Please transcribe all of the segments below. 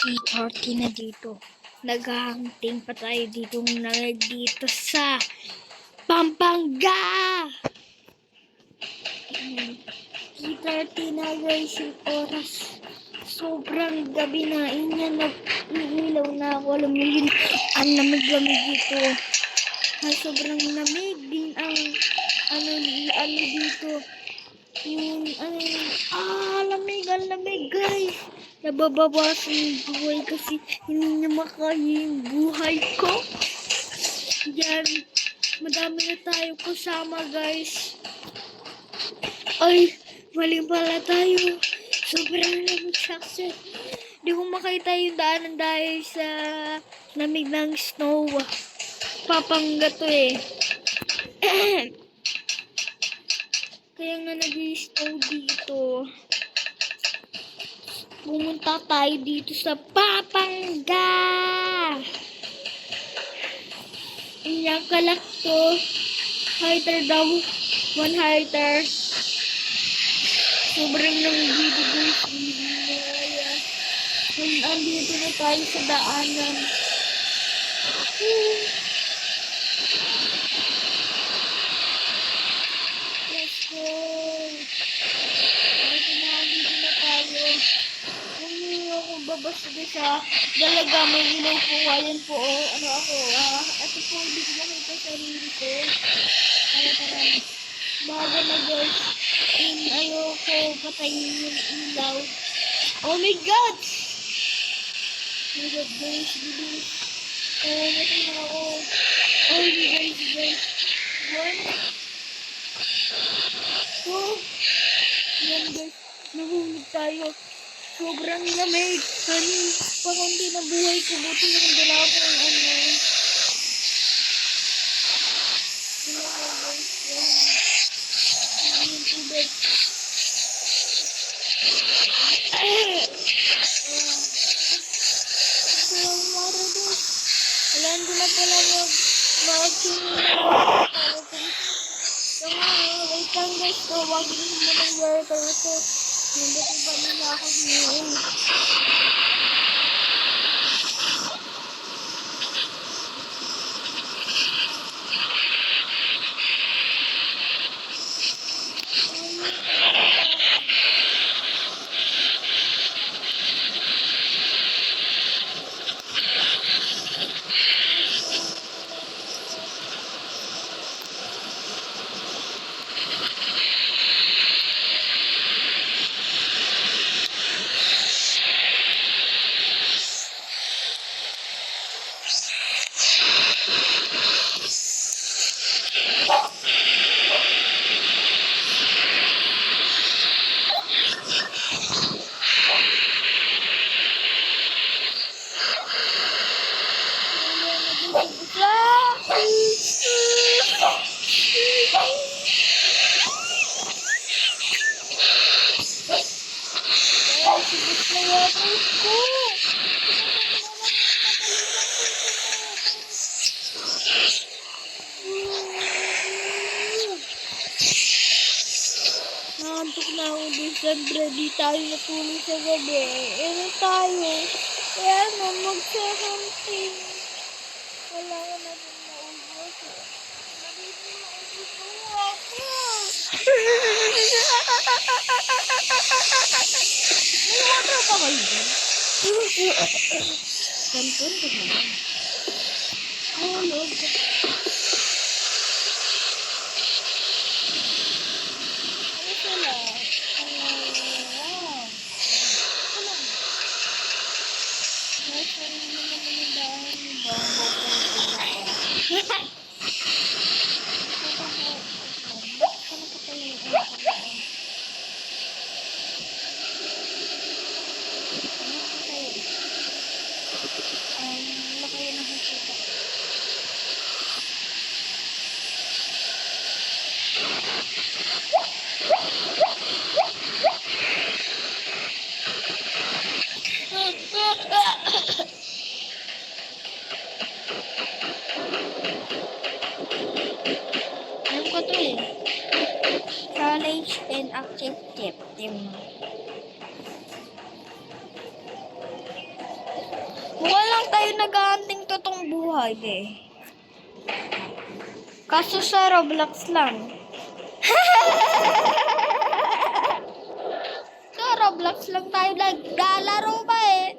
Party na dito. Naghahunting pa tayo dito sa Pampanga! 3:30 na guys yung oras. Sobrang gabi na. Inyan, nag-iilaw na ako. Alam mo yun, ang lamig-lamig dito. Sobrang lamig din ang ano dito. Yung lamig guys. Nababawasan yung buhay kasi hindi na makaya yung buhay ko. Yan, madami na tayo kasama guys. Ay, mali pala tayo. Sobrang lamig sakse. Di ko makita yung daanan dahil sa lamig ng snow. Papangga to eh. Kaya nga nag-i-snow dito. Pumunta tayo dito sa Pampanga. Inyang kalak to. Highter daw. 1 highter. Sobrang lamig dito guys. Andito na tayo sa daanan. Let's go. Andito na tayo. Hindi ako babasa siya. Dalaga, may ilaw po. Ayan po. Ano ako. Ito po, hindi ko makita sarili ko. Tara. Bago na guys. Ayoko patayin yung ilaw. Oh my God! Oh my God guys. Bilis. Matay na ako. Oh my guys. 1. 2. Yan guys. Nahulog tayo. Sobrang lamig. Pakunti na buhay ko. Buti lang dala ko ang yung tubig. Alam ko na pala wait lang guys. Tawagin mo ng worker ko. Hindi ko ba nila ako ngayon? Nangantok na ako din. Siyempre, di tayo natulog sa gabi. Tayo. Kaya magsahunting. Wala ka na din naubos. May water pa kayo dyan? Kanton ko naman. Lord. tayo nag-aanting totoong buhay, eh. Kaso sa Roblox lang. Sa Roblox lang tayo naglalaro ba eh.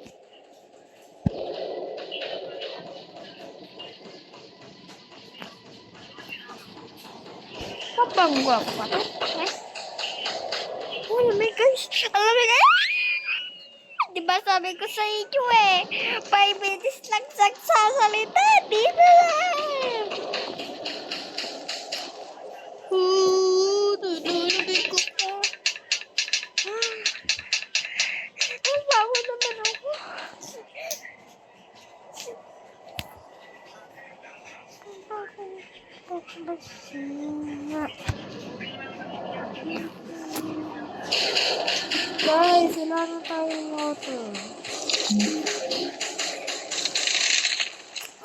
Kapangwa pa to. Oh my gosh. Alam mo na. Diba sabi ko sa inyo eh. 5 minutes lang sasalita. Dito lang. Tutulogin ko pa. Ang bago naman ako. Guys, wala na tayong water.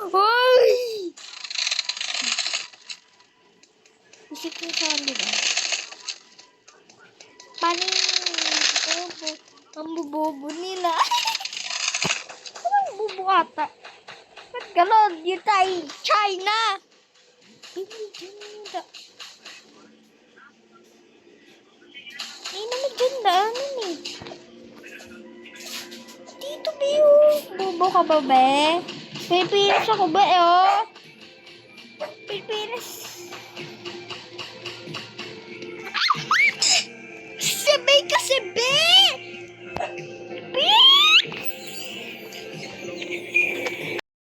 Hoy! Isip ko saan diba? Paano ang bubobo nila? Anong bubo ata? Ba't ganon? Yun tayo, China! Hindi naman dyan daanan eh. Dito, Biyo. Bobo ka ba, be? Pilipinas ako ba, eh, oh? Pilipinas.